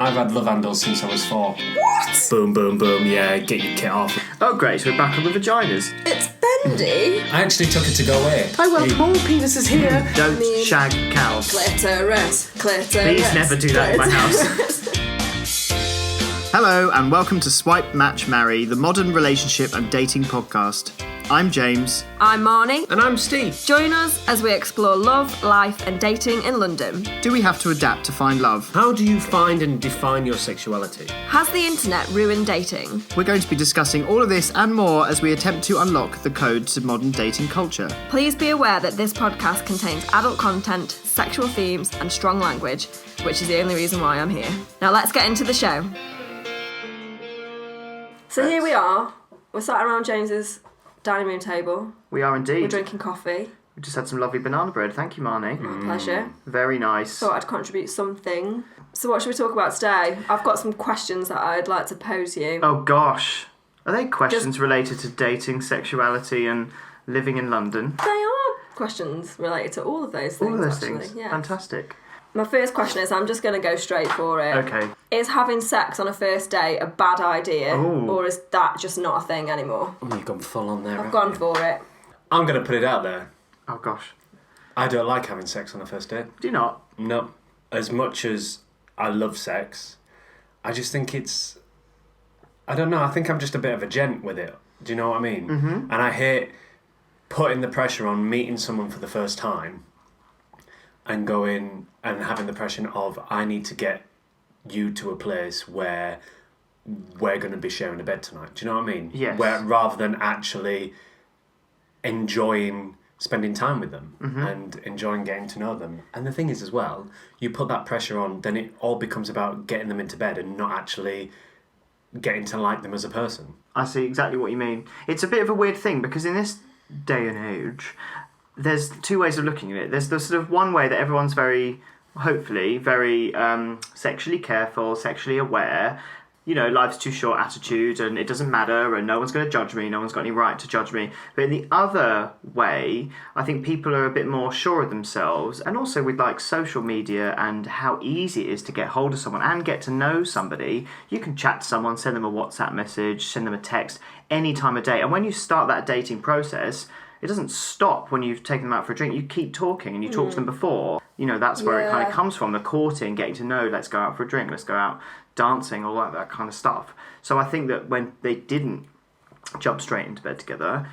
I've had love handles since I was 4. What? Boom, boom, boom, yeah, get your kit off. Oh, great, so we're back on the vaginas. It's bendy. I actually took it to go away. I want more penises here. Don't shag cows. Clitoris. Please never do that in my house. Hello, and welcome to Swipe, Match, Marry, the modern relationship and dating podcast. I'm James. I'm Marny. And I'm Steve. Join us as we explore love, life and dating in London. Do we have to adapt to find love? How do you find and define your sexuality? Has the internet ruined dating? We're going to be discussing all of this and more as we attempt to unlock the codes of modern dating culture. Please be aware that this podcast contains adult content, sexual themes and strong language, which is the only reason why I'm here. Now let's get into the show. So here we are. We're sat around James's dining room table. We are indeed. We're drinking coffee. We just had some lovely banana bread. Thank you, Marny. My pleasure. Very nice. Thought I'd contribute something. So what should we talk about today? I've got some questions that I'd like to pose you. Oh gosh. Are they questions related to dating, sexuality and living in London? They are questions related to all of those things. All of those actually. things. Yeah. Fantastic. My first question is, I'm just going to go straight for it. Okay. Is having sex on a first date a bad idea? Ooh. Or is that just not a thing anymore? Oh, you've gone full on there. I've gone for it. I'm going to put it out there. Oh gosh. I don't like having sex on a first date. Do you not? No. As much as I love sex, I just think it's... I don't know, I think I'm just a bit of a gent with it. Do you know what I mean? Mm-hmm. And I hate putting the pressure on meeting someone for the first time and going and having the pressure of, I need to get you to a place where we're going to be sharing a bed tonight. Do you know what I mean? Yes. Where rather than actually enjoying spending time with them and enjoying getting to know them. And the thing is as well, you put that pressure on, then it all becomes about getting them into bed and not actually getting to like them as a person. I see exactly what you mean. It's a bit of a weird thing because in this day and age, there's two ways of looking at it. There's the sort of one way that everyone's hopefully very sexually careful, sexually aware, you know, life's too short attitude and it doesn't matter and no one's going to judge me, no one's got any right to judge me. But in the other way, I think people are a bit more sure of themselves, and also with like social media and how easy it is to get hold of someone and get to know somebody. You can chat to someone, send them a WhatsApp message, send them a text any time of day. And when you start that dating process, it doesn't stop when you've taken them out for a drink. You keep talking and you talk to them before. You know, that's where it kind of comes from, the courting, getting to know, let's go out for a drink, let's go out dancing, all that kind of stuff. So I think that when they didn't jump straight into bed together,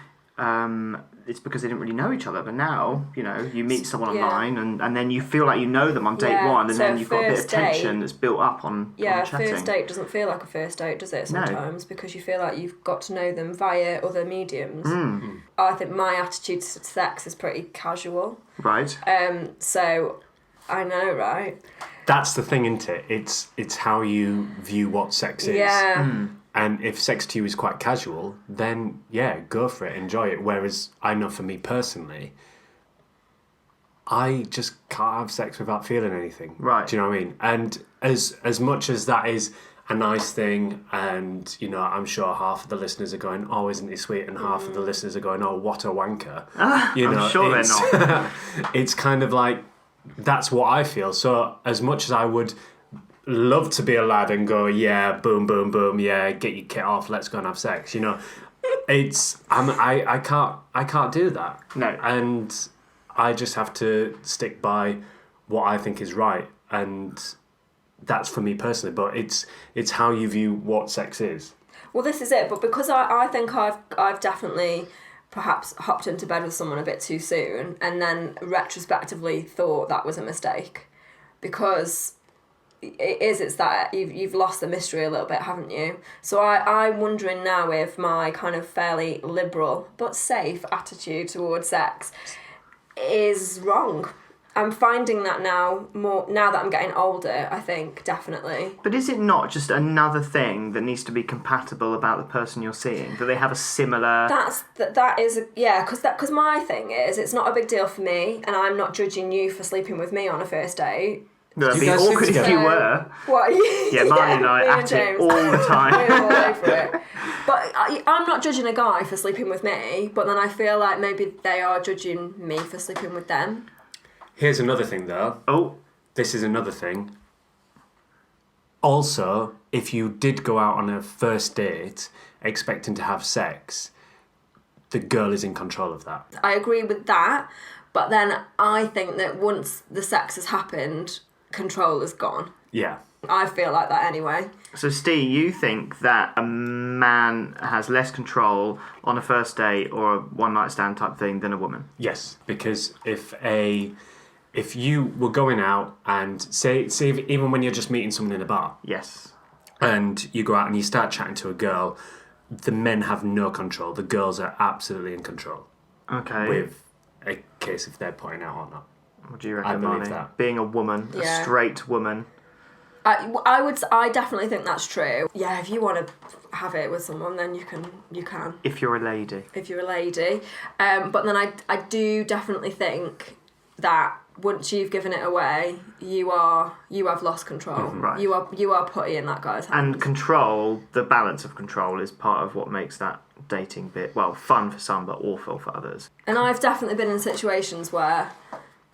it's because they didn't really know each other. But now, you know, you meet someone online and then you feel like you know them on date one, and so then you've got a bit of tension that's built up on chatting. First date doesn't feel like a first date, does it, sometimes? No. Because you feel like you've got to know them via other mediums. I think my attitude to sex is pretty casual. Right. So, I know, right? That's the thing, isn't it? It's how you view what sex is. Yeah. And if sex to you is quite casual, then, yeah, go for it, enjoy it. Whereas I know for me personally, I just can't have sex without feeling anything. Right. Do you know what I mean? And as much as that is a nice thing, and, you know, I'm sure half of the listeners are going, oh, isn't he sweet? And half of the listeners are going, oh, what a wanker. You know, I'm sure they're not. It's kind of like, that's what I feel. So as much as I would love to be a lad and go, yeah, boom, boom, boom, yeah, get your kit off, let's go and have sex, you know, I can't do that. No. And I just have to stick by what I think is right, and that's for me personally. But it's how you view what sex is. Well, this is it. But because I think I've definitely perhaps hopped into bed with someone a bit too soon, and then retrospectively thought that was a mistake, because it's that you've lost the mystery a little bit, haven't you? So I'm wondering now if my kind of fairly liberal but safe attitude towards sex is wrong. I'm finding that now that I'm getting older, I think, definitely. But is it not just another thing that needs to be compatible about the person you're seeing? Do they have a similar... That is, because my thing is, it's not a big deal for me, and I'm not judging you for sleeping with me on a first date. No, it'd be awkward if you were. What? Yeah, Marny and I at it all the time. We're all over it. But I'm not judging a guy for sleeping with me, but then I feel like maybe they are judging me for sleeping with them. Here's another thing, though. Oh. This is another thing. also, if you did go out on a first date expecting to have sex, the girl is in control of that. I agree with that, but then I think that once the sex has happened, control is gone. Yeah. I feel like that anyway. So, Steve, you think that a man has less control on a first date or a one-night stand type thing than a woman? Yes, because if you were going out and say if, even when you're just meeting someone in a bar, Yes. and you go out and you start chatting to a girl, the men have no control. The girls are absolutely in control. Okay. With a case if they're putting out or not. What do you reckon, I believe Marny? that. Being a woman, Yeah. a straight woman. I definitely think that's true. Yeah, if you want to have it with someone, then you can. If you're a lady. If you're a lady, but then I do definitely think that once you've given it away, you have lost control. Right. You are putty in that guy's hands. And control, the balance of control, is part of what makes that dating bit, well, fun for some, but awful for others. And I've definitely been in situations where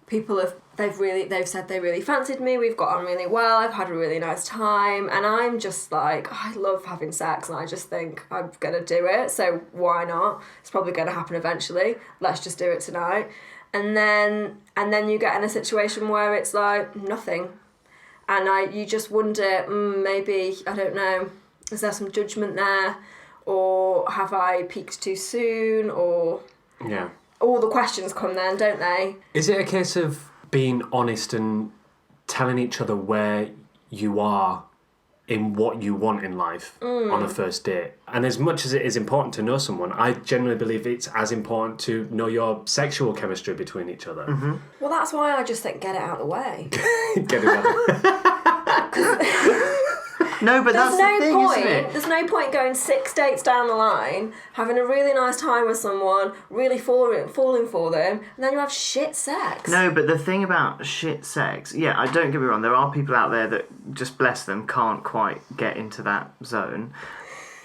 people they've said they really fancied me, we've got on really well, I've had a really nice time, and I'm just like, I love having sex, and I just think I'm gonna do it, so why not? It's probably gonna happen eventually. Let's just do it tonight. And then you get in a situation where it's like nothing, and you just wonder, maybe, I don't know, is there some judgment there, or have I peaked too soon, or Yeah. all the questions come then, don't they? Is it a case of being honest and telling each other where you are in what you want in life on a first date? And as much as it is important to know someone, I genuinely believe it's as important to know your sexual chemistry between each other. Mm-hmm. Well, that's why I just think get it out of the way. Get it out. No, but that's the thing, isn't it? There's no point going 6 dates down the line, having a really nice time with someone, really falling for them, and then you have shit sex. No, but the thing about shit sex, yeah, I don't get me wrong, there are people out there that, just bless them, can't quite get into that zone.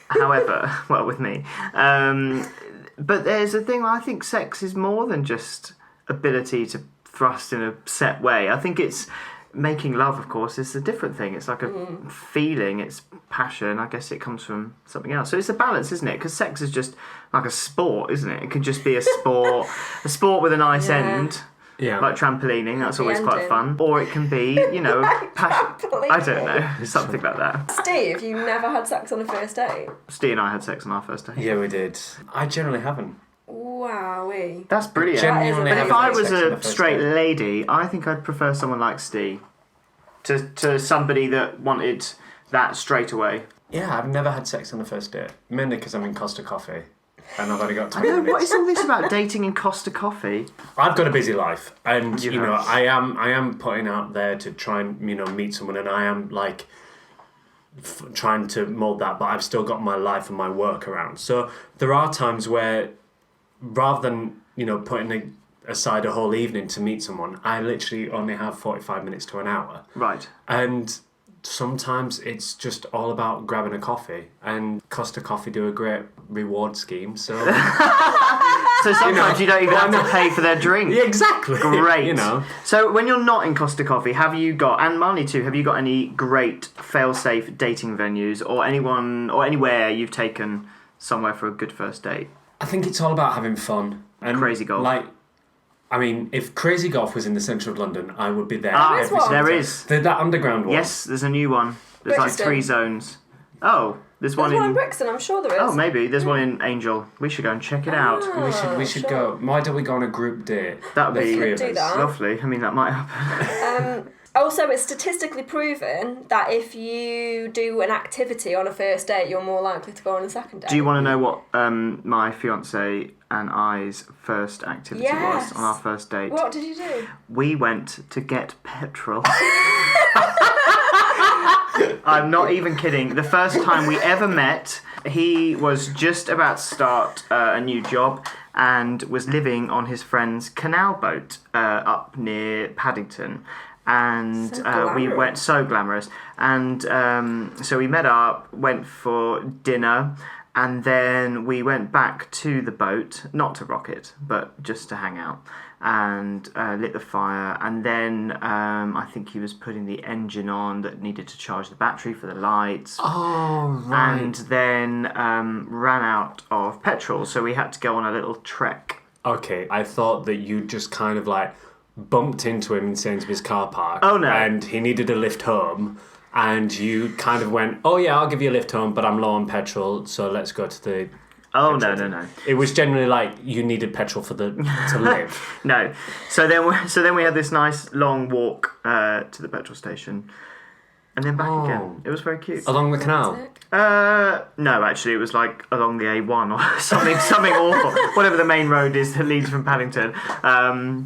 However, well, with me. But there's a thing, I think sex is more than just ability to thrust in a set way. I think it's making love, of course, is a different thing. It's like a feeling, it's passion. I guess it comes from something else. So it's a balance, isn't it? Because sex is just like a sport, isn't it? It can just be a sport, a sport with a nice end. Yeah. Like trampolining, that's always quite ending. fun. Or it can be, passion. I don't know, something like that. Steve, you never had sex on a first date? Steve and I had sex on our first date. Yeah, we did. I generally haven't. Wowee. That's brilliant. Genuinely But if haven't I had was sex on a the first straight date. lady, I think I'd prefer someone like Steve to somebody that wanted that straight away. Yeah, I've never had sex on the first date. Mainly because I'm in Costa Coffee. And I've only got I 20 know, minutes. what is all this about dating in Costa Coffee? I've got a busy life, and You you know have. I am putting out there to try and meet someone, and I am like trying to mold that, but I've still got my life and my work around. So there are times where, rather than putting aside a whole evening to meet someone, I literally only have 45 minutes to an hour, Right. and sometimes it's just all about grabbing a coffee, and Costa Coffee do a great reward scheme, so So sometimes you don't even have to pay for their drink. yeah, exactly. Great. know. So when you're not in Costa Coffee, have you got, and Marny too, have you got any great fail-safe dating venues or anyone or anywhere you've taken somewhere for a good first date? I think it's all about having fun. And Crazy Golf. Like, I mean, if Crazy Golf was in the centre of London, I would be there. There is every one. single There time. is. That underground one. Yes, there's a new one. There's Brixton. like 3 zones. Oh, there's one There's one in in... Brixton, I'm sure there is. Oh, maybe. There's one in Angel. We should go and check it out. We should sure. go. Why don't we go on a group date? That'd The be three of do us. that. lovely. I mean, that might happen. Also, it's statistically proven that if you do an activity on a first date, you're more likely to go on a second date. Do you want to know what my fiancé and I's first activity Yes. was on our first date? What did you do? We went to get petrol. I'm not even kidding. The first time we ever met, he was just about to start a new job and was living on his friend's canal boat up near Paddington. And So we glamorous. went, so glamorous. And so we met up, went for dinner, And then we went back to the boat, not to rock it, but just to hang out, and lit the fire. And then I think he was putting the engine on that needed to charge the battery for the lights. Oh, right. And then ran out of petrol, so we had to go on a little trek. Okay, I thought that you just kind of like bumped into him in Sainsbury's car park. Oh, no. And he needed a lift home. And you kind of went, oh yeah, I'll give you a lift home, but I'm low on petrol, so let's go to the... Oh, no. It was generally like you needed petrol to live. No. So then we had this nice long walk to the petrol station, and then back again. It was very cute. Along the canal? No, actually, it was like along the A1 or something awful. Whatever the main road is that leads from Paddington.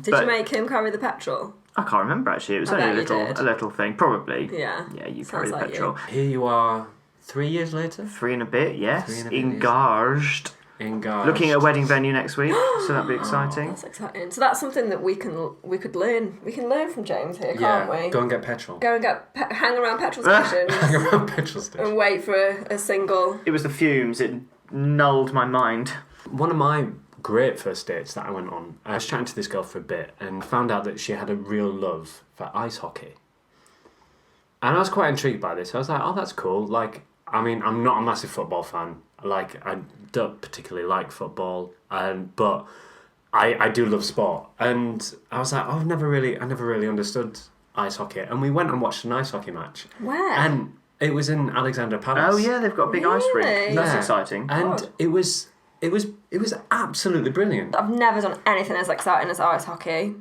Did you make him carry the petrol? I can't remember, actually. It was only a little thing. Probably. Yeah. Yeah, you Sounds carry the like petrol. Here you are 3 years later? 3 and a bit, yes. 3 and a bit Engaged. Engaged. Looking at a wedding venue next week, so that'd be exciting. That's exciting. So that's something that we could learn. We can learn from James here, Yeah, can't we? go and get petrol. Go and hang around petrol stations Hang around petrol station. and wait for a single. It was the fumes. It nulled my mind. One of my great first dates that I went on, I was chatting to this girl for a bit and found out that she had a real love for ice hockey. And I was quite intrigued by this. I was like, oh, that's cool. Like, I mean, I'm not a massive football fan. Like, I don't particularly like football, but I do love sport. And I was like, oh, I never really understood ice hockey. And we went and watched an ice hockey match. Where? And it was in Alexandra Palace. Oh yeah, they've got a big ice rink. Really? That's Yeah. exciting. And God. it was absolutely brilliant. I've never done anything as exciting as ice hockey.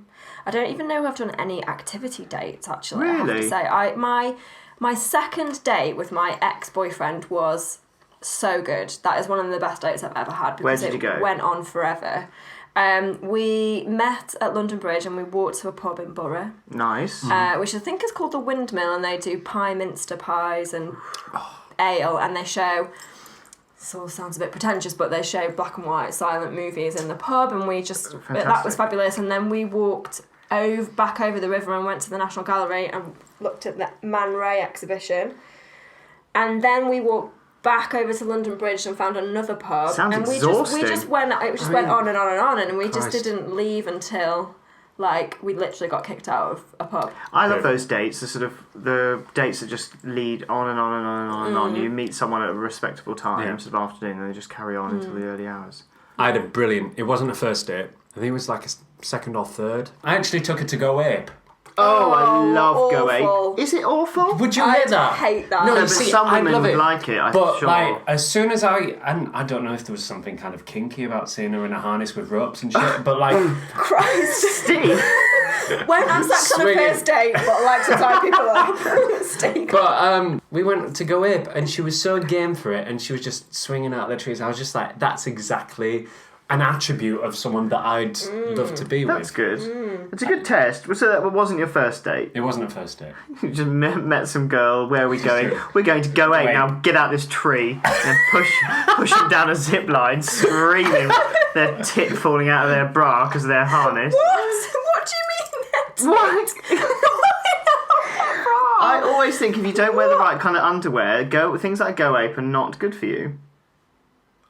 I don't even know if I've done any activity dates, actually. I have Really? to say. My second date with my ex-boyfriend was so good. That is one of the best dates I've ever had because Where did you go? it went on forever. We met at London Bridge and we walked to a pub in Borough, Nice. which I think is called the Windmill, and they do pie minster pies and ale, and they show... This all sounds a bit pretentious, but they show black and white silent movies in the pub, and we just... That was Fantastic. fabulous. And then we walked back over the river and went to the National Gallery and looked at the Man Ray exhibition. And then we walked back over to London Bridge and found another pub. Sounds and we exhausting. just went on and on and on, and we just Christ. didn't leave until we literally got kicked out of a pub. I love those dates. The dates that just lead on and on and on and on and on. You meet someone at a respectable time, sort of afternoon, and they just carry on until the early hours. I had a brilliant... It wasn't a first date. I think it was like a second or third. I actually took her to Go Ape. Oh, I love Go awful. Ape. Is it awful? Would you I hate that? hate that. No, No, but see, some I women love it. like it, I'm But sure. like, as soon as and I don't know if there was something kind of kinky about seeing her in a harness with ropes and shit, but like, Christ. Steve. Won't have sex on a Swinging. first date, but like to tie people up. Steve. but we went to Go Ape and she was so game for it, and she was just swinging out the trees. I was just like, that's exactly an attribute of someone that I'd love to be That's with. good. It's a good test. So that wasn't your first date. It wasn't a first date. You just met some girl. Where are we going? We're going to Go Ape. Ape. Now get out this tree and push them down a zip line, screaming, their tit falling out of their bra because of their harness. What do you mean? What? I always think if you don't wear the right kind of underwear, things like Go Ape are not good for you.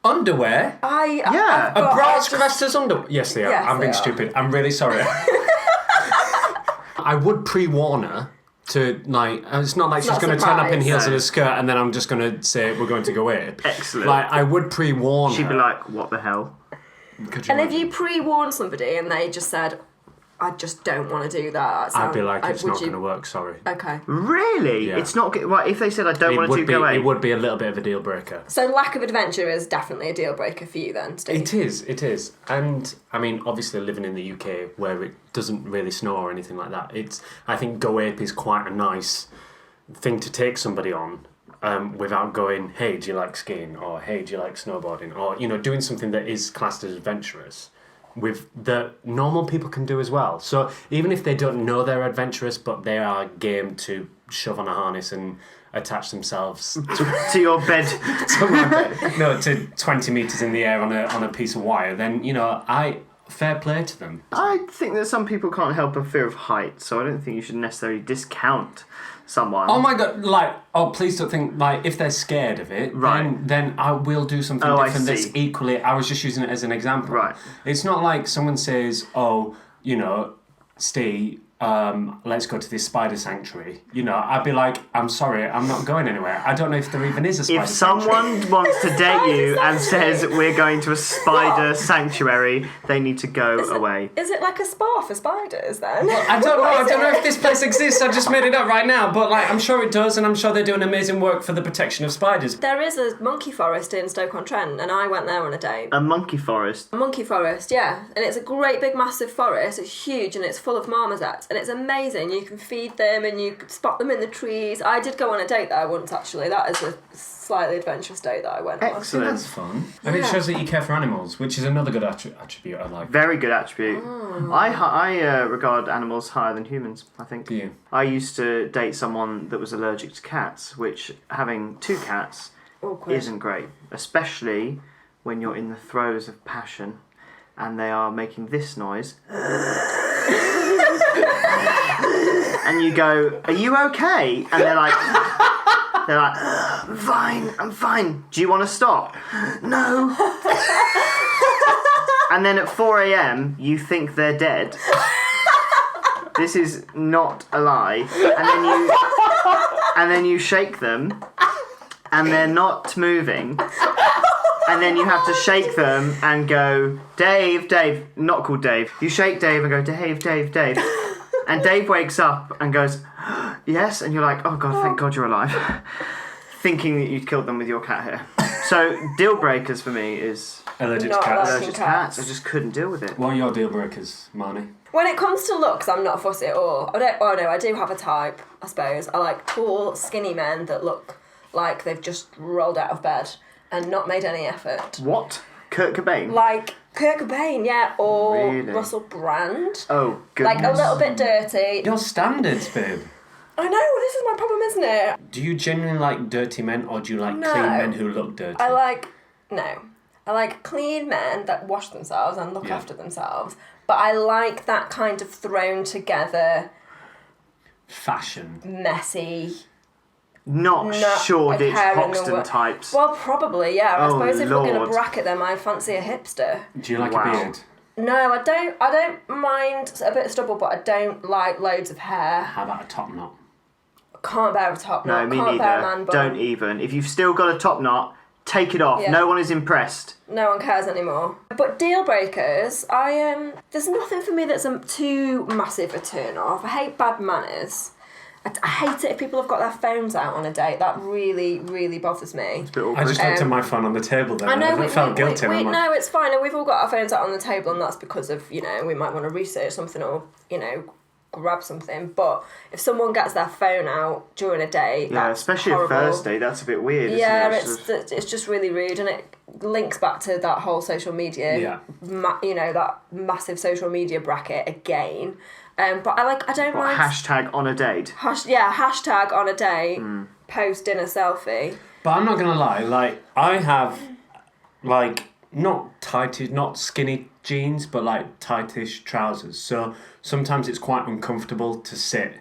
Underwear? Yeah. A bra's classed as underwear? Yes, they are. Yes, I'm being they are. stupid. I'm really sorry. I would pre-warn her to, like, it's not like she's Not going to turn up in surprised. heels No. and a skirt and then I'm just going to say we're going to Go Ape. Excellent. Like, I would pre-warn her. She'd be like, what the hell? Could you And if imagine? you pre-warn somebody and they just said, I just don't want to do that. I'd be like, it's would not you- going to work, sorry. Okay. Really? Yeah. It's not good. Right, if they said, I don't want to do Go Ape. It would be a little bit of a deal breaker. So lack of adventure is definitely a deal breaker for you then, Steve. It is. And, I mean, obviously living in the UK where it doesn't really snow or anything like that, I think Go Ape is quite a nice thing to take somebody on without going, hey, do you like skiing? Or, hey, do you like snowboarding? Or, doing something that is classed as adventurous with that normal people can do as well. So even if they don't know they're adventurous, but they are game to shove on a harness and attach themselves to your bed. to 20 metres in the air on a piece of wire, then, fair play to them. I think that some people can't help a fear of height, so I don't think you should necessarily discount someone. Oh my god! Like, please don't think like if they're scared of it, Right. then I will do something Oh, I different. That's see. equally. I was just using it as an example. Right. It's not like someone says, "Oh, Steve, let's go to this spider sanctuary." I'd be like, "I'm sorry, I'm not going anywhere. I don't know if there even is a spider If sanctuary." someone wants to date you and says we're going to a spider sanctuary, they need to go away. Is it like a spa for spiders then? I don't know. I don't know if this place exists. I just made it up right now, but like I'm sure it does, and I'm sure they're doing amazing work for the protection of spiders. There is a monkey forest in Stoke-on-Trent, and I went there on a date. A monkey forest. A monkey forest, yeah. And it's a great big massive forest. It's huge and it's full of marmosets. And it's amazing. You can feed them and you can spot them in the trees. I did go on a date there once, actually. That is a slightly adventurous date that I went on. Excellent. That's fun. And it Yeah. shows that you care for animals, which is another good attribute I like. Very good attribute. I regard animals higher than humans, I think. Do you? I used to date someone that was allergic to cats, which having 2 cats Awkward. isn't great. Especially when you're in the throes of passion and they are making this noise. And you go, "Are you okay?" And they're like, I'm fine. Do you want to stop? No. And then at 4 a.m, you think they're dead. This is not a lie. And then you shake them, and they're not moving. And then you have to shake them and go, Dave, not called Dave. You shake Dave and go, Dave. And Dave wakes up and goes, yes, and you're like, oh God, thank God you're alive. Thinking that you'd killed them with your cat hair. So, deal breakers for me is Allergic to Not cats. allowed. allergic to cats. I just couldn't deal with it. What are your deal breakers, Marny? When it comes to looks, I'm not fussy at all. I do have a type, I suppose. I like tall, skinny men that look like they've just rolled out of bed and not made any effort. What? Kurt Cobain? Like Kurt Cobain, yeah, or Really? Russell Brand. Oh, goodness. Like a little bit dirty. Your standards, babe. I know, this is my problem, isn't it? Do you genuinely like dirty men, or do you like No. clean men who look dirty? I like clean men that wash themselves and look after themselves. But I like that kind of thrown together, Fashion. messy. Not Not Shoreditch a care in the Hoxton world. types. Well, probably, yeah. I Oh, suppose if we're going Lord. to bracket them, I fancy a hipster. Do you like Wow. a beard? No, I don't mind a bit of stubble, but I don't like loads of hair. How about a top knot? Can't bear a top No, knot. me Can't bear a neither. man bun. Don't even. If you've still got a top knot, take it off. Yeah. No one is impressed. No one cares anymore. But deal breakers, there's nothing for me that's too massive a turn off. I hate bad manners. I hate it if people have got their phones out on a date. That really, really bothers me. It's a bit awkward. I just looked at my phone on the table then. I know I felt guilty. and I'm like, no, it's fine. And we've all got our phones out on the table, and that's because of we might want to research something or grab something. But if someone gets their phone out during a date, Yeah, that's especially horrible. a Thursday, that's a bit weird, Yeah, isn't it? it's just really rude, and it links back to that whole social media. Yeah. That massive social media bracket again. But I don't What, mind. hashtag on a date? Hashtag on a date. Post dinner selfie. But I'm not gonna lie. Like I have, like not skinny jeans, but like tightish trousers. So sometimes it's quite uncomfortable to sit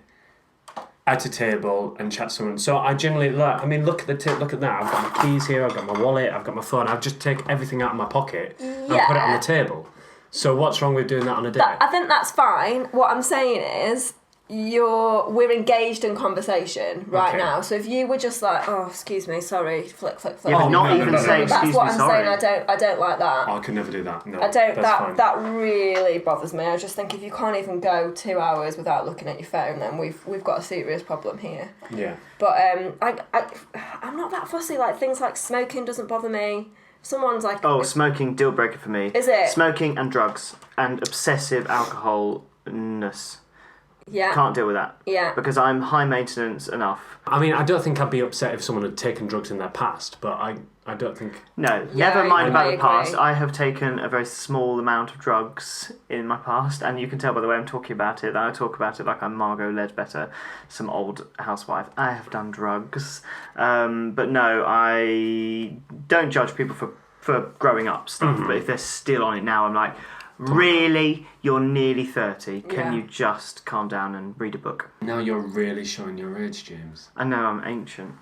at a table and chat to someone. So I generally look at look at that. I've got my keys here. I've got my wallet. I've got my phone. I've just take everything out of my pocket and put it on the table. So what's wrong with doing that on a date? I think that's fine. What I'm saying is, we're engaged in conversation right Okay. now. So if you were just like, oh, excuse me, sorry, flick. Yeah, but Oh, not no, even no, no, say no. That's excuse what me, I'm sorry. saying. I don't like that. I could never do that. No, I don't. That's fine. That really bothers me. I just think if you can't even go 2 hours without looking at your phone, then we've got a serious problem here. Yeah. But I'm not that fussy. Like things like smoking doesn't bother me. Someone's like, Oh, smoking, deal breaker for me. Is it? Smoking and drugs and obsessive alcoholness. yeah, Can't deal with that. yeah. Because I'm high maintenance enough. I mean, I don't think I'd be upset if someone had taken drugs in their past, but I don't think. No, Yeah, never mind I about the agree. past. I have taken a very small amount of drugs in my past, and you can tell by the way I'm talking about it that I talk about it like I'm Margot Ledbetter, some old housewife. I have done drugs. But no, I don't judge people for growing up stuff, but if they're still on it now, I'm like, Really? You're nearly 30. Can Yeah. you just calm down and read a book? Now you're really showing your age, James. I know I'm ancient.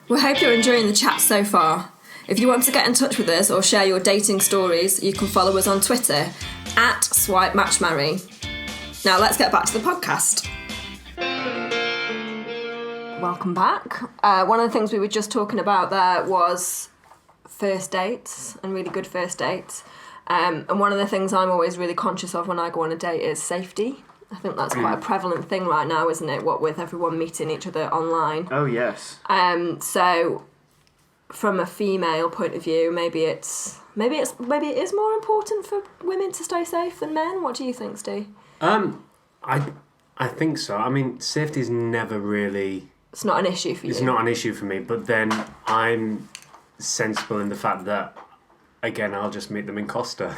We hope you're enjoying the chat so far. If you want to get in touch with us or share your dating stories, you can follow us on Twitter @SwipeMatchMarry. Now let's get back to the podcast. Welcome back. One of the things we were just talking about there was first dates and really good first dates. And one of the things I'm always really conscious of when I go on a date is safety. I think that's quite a prevalent thing right now, isn't it? What with everyone meeting each other online. Oh, yes. So from a female point of view, maybe it is more important for women to stay safe than men. What do you think, Steve? I think so. I mean, safety is never really... It's not an issue for you. It's not an issue for me, but then I'm sensible in the fact that, again, I'll just meet them in Costa.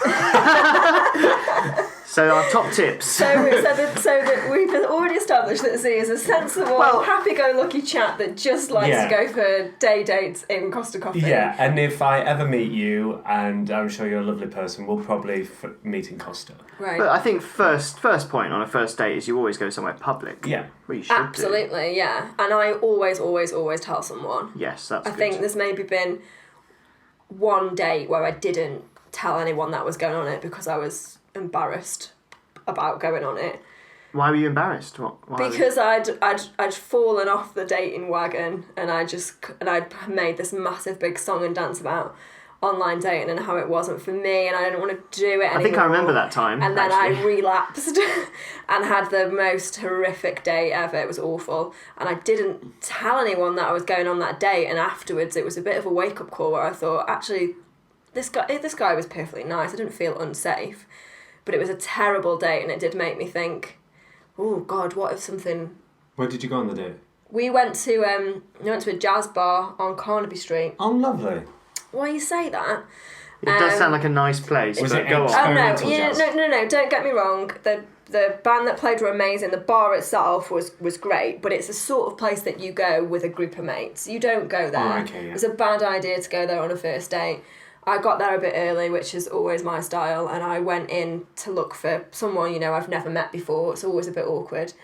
So our top tips. So that we've already established that Z is a sensible, happy-go-lucky chap that just likes to go for day dates in Costa Coffee. Yeah, and if I ever meet you, and I'm sure you're a lovely person, we'll probably meet in Costa. Right. But I think first point on a first date is you always go somewhere public. Yeah. Well, you should Absolutely, yeah. And I always tell someone. Yes, that's I good. think there's maybe been one date where I didn't tell anyone that was going on it because I was embarrassed about going on it. Why were you embarrassed? Why Because I'd fallen off the dating wagon and I'd made this massive big song and dance about online dating and how it wasn't for me and I didn't want to do it anymore. I think I remember that time. And then actually. I relapsed and had the most horrific day ever. It was awful. And I didn't tell anyone that I was going on that date, and afterwards it was a bit of a wake-up call where I thought, actually, this guy was perfectly nice. I didn't feel unsafe. But it was a terrible date and it did make me think, oh God, what if something... Where did you go on the date? We went to a jazz bar on Carnaby Street. Oh, lovely. Why you say that? It does sound like a nice place. Was but it go on. Oh no, Experimental yeah, jazz. no, don't get me wrong. The band that played were amazing. The bar itself was great, but it's the sort of place that you go with a group of mates. You don't go there. Oh, okay, yeah. It's a bad idea to go there on a first date. I got there a bit early, which is always my style, and I went in to look for someone, I've never met before. It's always a bit awkward.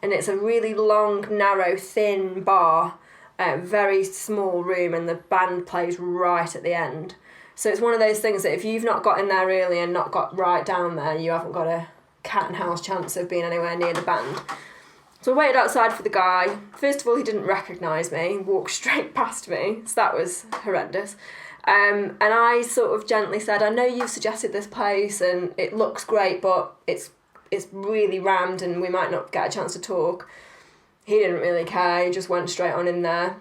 And it's a really long, narrow, thin bar, very small room, and the band plays right at the end. So it's one of those things that if you've not got in there early and not got right down there, you haven't got a cat and house chance of being anywhere near the band. So I waited outside for the guy. First of all, he didn't recognise me, he walked straight past me, so that was horrendous. And I sort of gently said, I know you've suggested this place and it looks great, but it's really rammed and we might not get a chance to talk. He didn't really care, he just went straight on in there,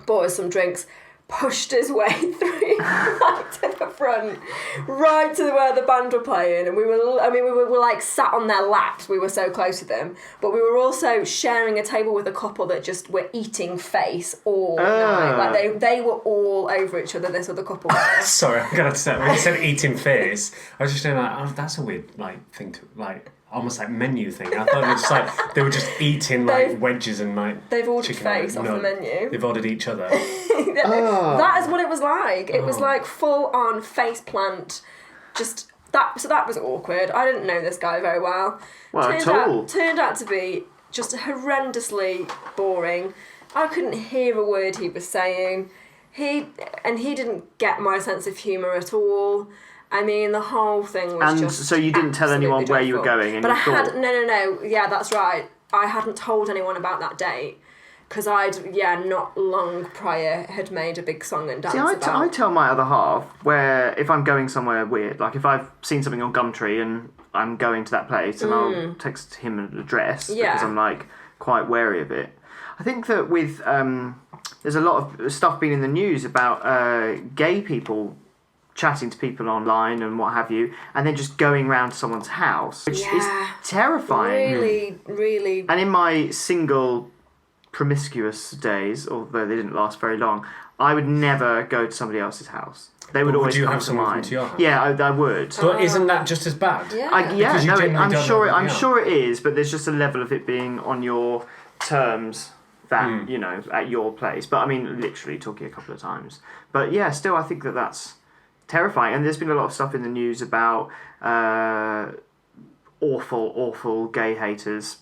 bought us some drinks, pushed his way through right to the front, right to where the band were playing, and we were like sat on their laps, we were so close to them, but we were also sharing a table with a couple that just were eating face all night. Like they were all over each other, this other couple were. Sorry, I gotta say, when you said eating face, I was just doing like, oh, that's a weird thing to almost like menu thing. I thought it was just like they were just eating wedges and they've ordered chicken face off the menu. They've ordered each other. That is what it was like. It was like full on face plant. Just that. So that was awkward. I didn't know this guy very well. Turned out to be just horrendously boring. I couldn't hear a word he was saying. He didn't get my sense of humour at all. I mean, the whole thing was And so you didn't tell anyone where you were going? No. Yeah, that's right. I hadn't told anyone about that date. Because not long prior, had made a big song and dance about. I tell my other half where if I'm going somewhere weird, like if I've seen something on Gumtree and I'm going to that place and I'll text him an address because I'm like quite wary of it. I think that with there's a lot of stuff being in the news about gay people chatting to people online and what have you, and then just going round to someone's house, which is terrifying. Really, really. And in my single promiscuous days, although they didn't last very long, I would never go to somebody else's house. They would always you come have to someone mine. come to your house? Yeah, I would. But isn't that just as bad? Yeah. I'm sure it is, but there's just a level of it being on your terms that at your place. But I mean, literally talking a couple of times. But yeah, still, I think that's terrifying. And there's been a lot of stuff in the news about awful gay haters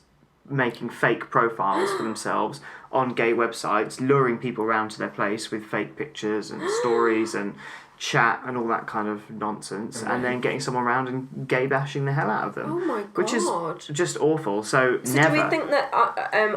making fake profiles for themselves on gay websites, luring people around to their place with fake pictures and stories and chat and all that kind of nonsense, and then getting someone around and gay bashing the hell out of them. Oh my god. Which is just awful. So do never. we think that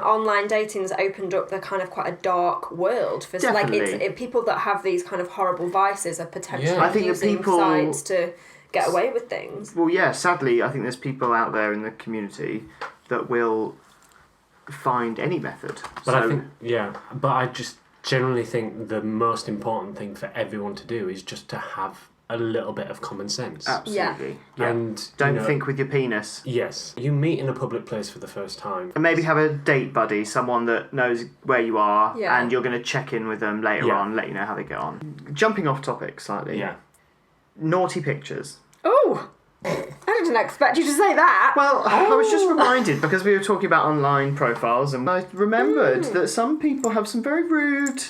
online dating's opened up the kind of quite a dark world for Definitely. like people that have these kind of horrible vices are potentially Yeah. I think that using people- sites to get away with things? Well, yeah, sadly, I think there's people out there in the community that will find any method. But I think, but I just generally think the most important thing for everyone to do is just to have a little bit of common sense. Absolutely. Yeah. And Don't think with your penis. Yes, you meet in a public place for the first time. And maybe have a date buddy, someone that knows where you are, Yeah. and you're going to check in with them later on, let you know how they get on. Jumping off topic slightly. Yeah. Naughty pictures. Oh, I didn't expect you to say that. Well, I was just reminded because we were talking about online profiles, and I remembered that some people have some very rude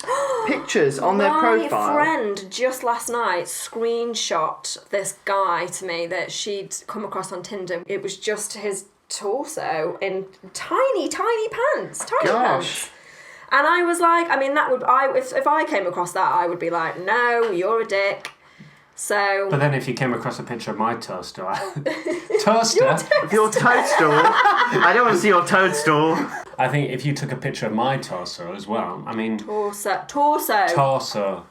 pictures on their profile. My friend just last night screenshot this guy to me that she'd come across on Tinder. It was just his torso in tiny pants. And I was like, I mean, that would if I came across that, I would be like, no, you're a dick. So. But then if you came across a picture of my toaster, toaster? Your toadstool. I don't want to see your toadstool. I think if you took a picture of my torso as well, I mean... Torso. Torso.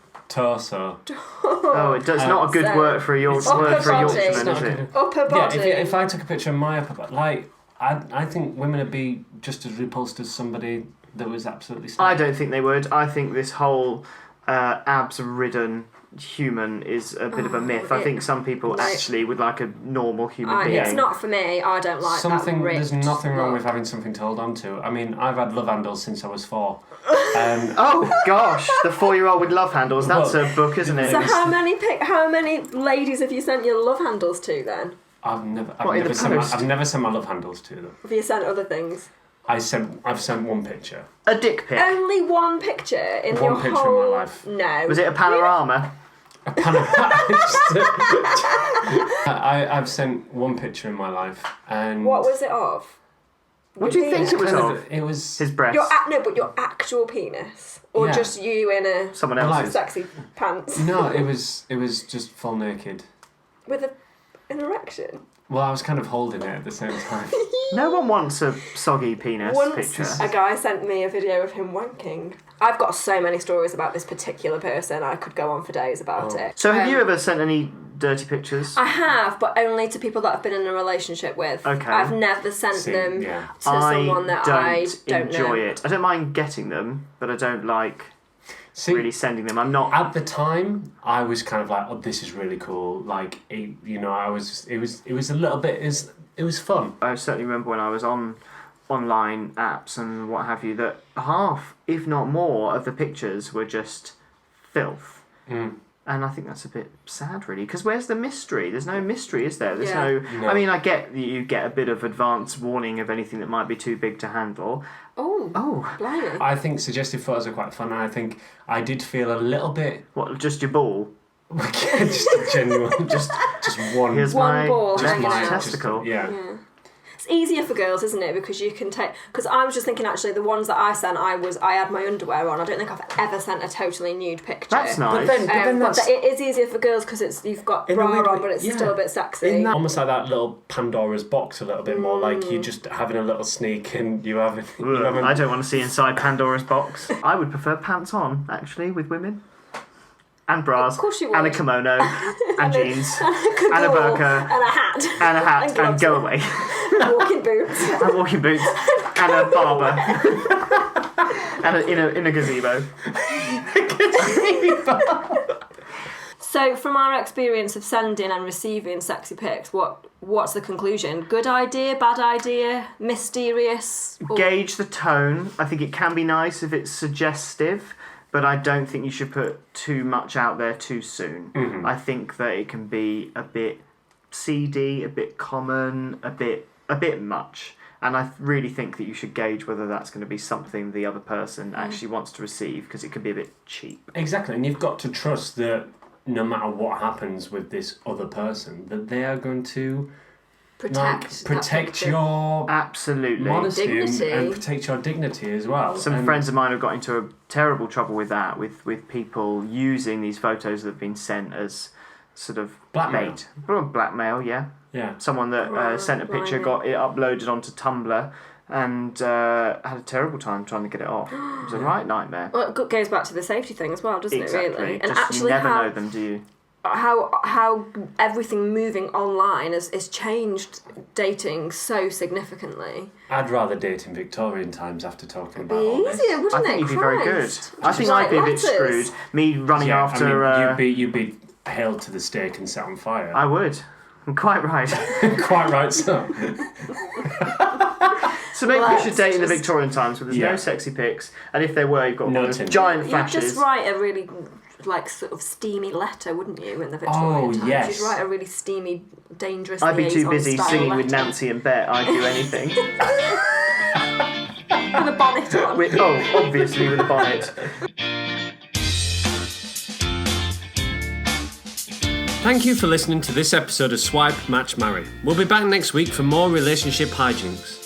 Oh, it does not a good word for a Yorkshireman, is it? Upper body. Yeah, if I took a picture of my upper body, like, I think women would be just as repulsed as somebody that was absolutely I don't think they would. I think this whole abs-ridden human is a bit of a myth. I think some people actually would like a normal human being. It's not for me. I don't like that ripped There's nothing wrong with look. having something to hold on to. I mean, I've had love handles since I was 4. Oh gosh, the 4-year-old with love handles. That's a book, isn't it? So how many ladies have you sent your love handles to then? I've never sent my love handles to them. Have you sent other things? I've sent one picture. A dick pic. Only one picture in One your picture whole... in my life. No. Was it a panorama? I've sent one picture in my life, and What was it of? What do you think it was of? It was His breasts. Your actual penis, or Yeah. just you in a Someone else's. sexy pants no. It was just full naked. with an erection. Well, I was kind of holding it at the same time. No one wants a soggy penis Once picture. a guy sent me a video of him wanking. I've got so many stories about this particular person. I could go on for days about it. So have you ever sent any dirty pictures? I have, but only to people that I've been in a relationship with. Okay. I've never sent them yeah. to someone that I don't enjoy know. it. I don't mind getting them, but I don't like See, really sending them. I'm not. at the time, I was kind of like, "Oh, this is really cool." Like, it was a little bit. It was fun. I certainly remember when I was on online apps and what have you, that half, if not more, of the pictures were just filth. And I think that's a bit sad, really, because where's the mystery? There's no mystery, is there? There's Yeah. no. I mean, I get that you get a bit of advance warning of anything that might be too big to handle. Oh, blimey. I think suggestive photos are quite fun, and I think I did feel a little bit What, just your ball? just a genuine, just one. Here's One my ball just hanging my out. testicle. Yeah. It's easier for girls, isn't it? Because you can take... Because I was just thinking, actually, the ones that I sent, I had my underwear on. I don't think I've ever sent a totally nude picture. That's nice. But then But that's it is easier for girls because you've got in a bra weird on, way, but it's yeah. still a bit sexy. almost like that little Pandora's box a little bit more. Like you just having a little sneak and you having. I don't want to see inside Pandora's box. I would prefer pants on, actually, with women. And bras. Of course you And a would. kimono. And jeans. And a Cagoule, burqa. and a hat. And a hat. And And, gloves. go away. Walking boots. And walking boots. And a barber. And in a gazebo. So, from our experience of sending and receiving sexy pics, what's the conclusion? Good idea, bad idea, mysterious? Or... Gauge the tone. I think it can be nice if it's suggestive, but I don't think you should put too much out there too soon. Mm-hmm. I think that it can be a bit seedy, a bit common, a bit much. And I really think that you should gauge whether that's going to be something the other person actually wants to receive, because it could be a bit cheap. Exactly, and you've got to trust that no matter what happens with this other person, that they are going to protect your absolutely modesty dignity and protect your dignity as well. Some friends of mine have got into a terrible trouble with that, with people using these photos that have been sent as sort of Blackmail. bait. Blackmail, yeah. Yeah. Someone that sent a picture, got it uploaded onto Tumblr, and had a terrible time trying to get it off. It was a right nightmare. Well, it goes back to the safety thing as well, doesn't Exactly. it, really? And Just, actually you never know them, do you? how everything moving online has changed dating so significantly. I'd rather date in Victorian times after talking about Be all this. easier, wouldn't I think it? you'd be very good. Christ. I think Just I'd be a write bit letters. screwed. Me running after... you'd be hailed to the stake and set on fire. I would. Quite right. Quite right, so. So maybe we should date in the just- Victorian times where there's no sexy pics, and if there were, you've got No one of those Tinder. giant You'd flashes. just write a really, sort of steamy letter, wouldn't you, in the Victorian times? yes. You'd write a really steamy, dangerous I'd be too busy liaison-style singing with letter. Nancy and Bet, I'd do anything. With a bonnet on. Obviously with a bonnet. Thank you for listening to this episode of Swipe, Match, Marry. We'll be back next week for more relationship hijinks.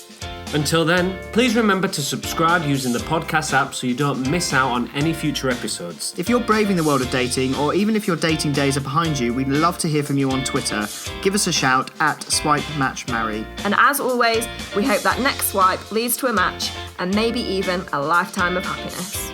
Until then, please remember to subscribe using the podcast app so you don't miss out on any future episodes. If you're braving the world of dating, or even if your dating days are behind you, we'd love to hear from you on Twitter. Give us a shout at Swipe Match Marry. And as always, we hope that next swipe leads to a match and maybe even a lifetime of happiness.